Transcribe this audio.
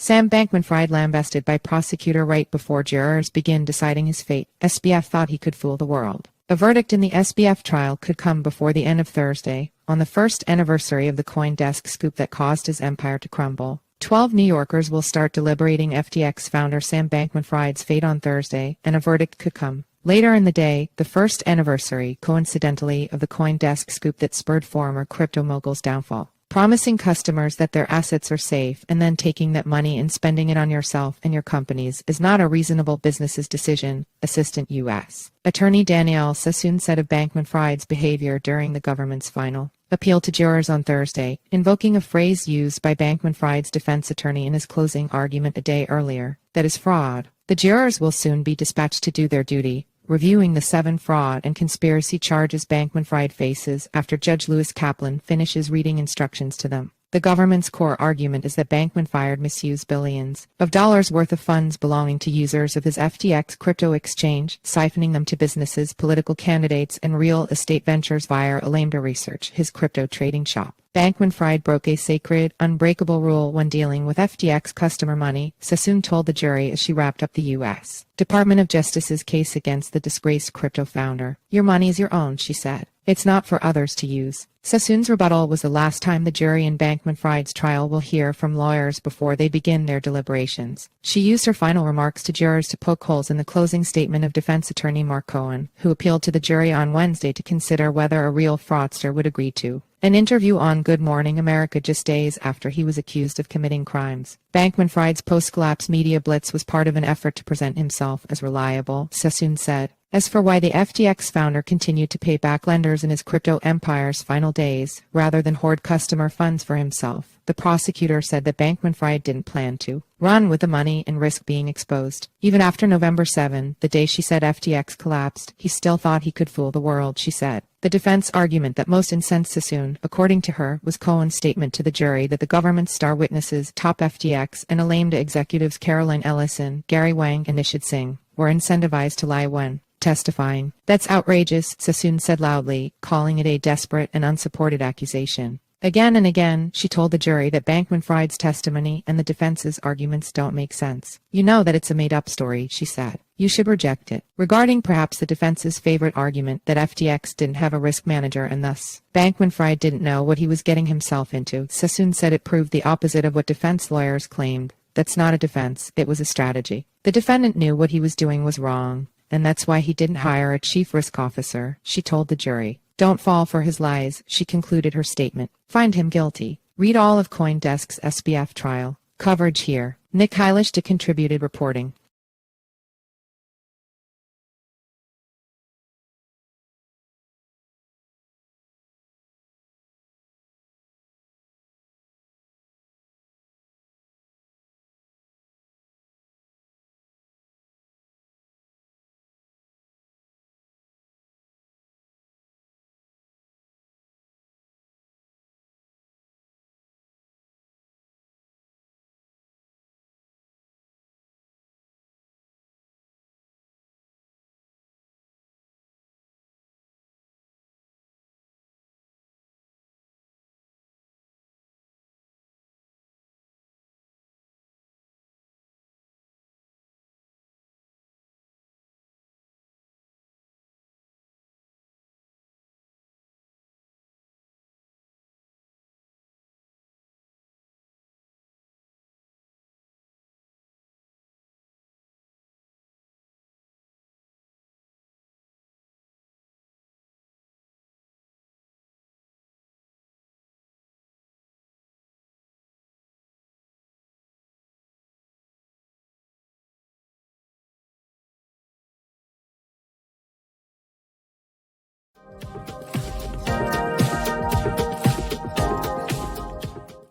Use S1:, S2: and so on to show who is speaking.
S1: Sam Bankman-Fried lambasted by prosecutor right before jurors begin deciding his fate. SBF thought he could fool the world. A verdict in the SBF trial could come before the end of Thursday, on the first anniversary of the CoinDesk scoop that caused his empire to crumble. 12 New Yorkers will start deliberating FTX founder Sam Bankman-Fried's fate on Thursday, and a verdict could come later in the day, the first anniversary, coincidentally, of the CoinDesk scoop that spurred former crypto mogul's downfall. Promising customers that their assets are safe and then taking that money and spending it on yourself and your companies is not a reasonable business's decision, Assistant U.S. Attorney Danielle Sassoon said of Bankman-Fried's behavior during the government's final appeal to jurors on Thursday, invoking a phrase used by Bankman-Fried's defense attorney in his closing argument a day earlier, that is fraud. The jurors will soon be dispatched to do their duty, reviewing the 7 fraud and conspiracy charges Bankman-Fried faces after Judge Lewis Kaplan finishes reading instructions to them. The government's core argument is that Bankman-Fried misused billions of dollars worth of funds belonging to users of his FTX crypto exchange, siphoning them to businesses, political candidates, and real estate ventures via Lambda Research, his crypto trading shop. Bankman-Fried broke a sacred, unbreakable rule when dealing with FTX customer money, Sassoon told the jury as she wrapped up the U.S. Department of Justice's case against the disgraced crypto founder. "Your money is your own," she said. "It's not for others to use." Sassoon's rebuttal was the last time the jury in Bankman-Fried's trial will hear from lawyers before they begin their deliberations. She used her final remarks to jurors to poke holes in the closing statement of defense attorney Mark Cohen, who appealed to the jury on Wednesday to consider whether a real fraudster would agree to an interview on Good Morning America just days after he was accused of committing crimes. Bankman-Fried's post-collapse media blitz was part of an effort to present himself as reliable, Sassoon said. As for why the FTX founder continued to pay back lenders in his crypto empire's final days, rather than hoard customer funds for himself, the prosecutor said that Bankman-Fried didn't plan to run with the money and risk being exposed. Even after November 7, the day she said FTX collapsed, he still thought he could fool the world, she said. The defense argument that most incensed Sassoon, according to her, was Cohen's statement to the jury that the government's star witnesses, top FTX and Lambda executives Caroline Ellison, Gary Wang, and Nishad Singh, were incentivized to lie when testifying. "That's outrageous," Sassoon said loudly, calling it a desperate and unsupported accusation. Again and again, she told the jury that Bankman-Fried's testimony and the defense's arguments don't make sense. "You know that it's a made-up story," she said. "You should reject it." Regarding perhaps the defense's favorite argument that FTX didn't have a risk manager and thus Bankman-Fried didn't know what he was getting himself into, Sassoon said it proved the opposite of what defense lawyers claimed. "That's not a defense, it was a strategy. The defendant knew what he was doing was wrong, and that's why he didn't hire a chief risk officer," she told the jury. "Don't fall for his lies," she concluded her statement. "Find him guilty." Read all of CoinDesk's SBF trial coverage here. Nick Heilish contributed reporting.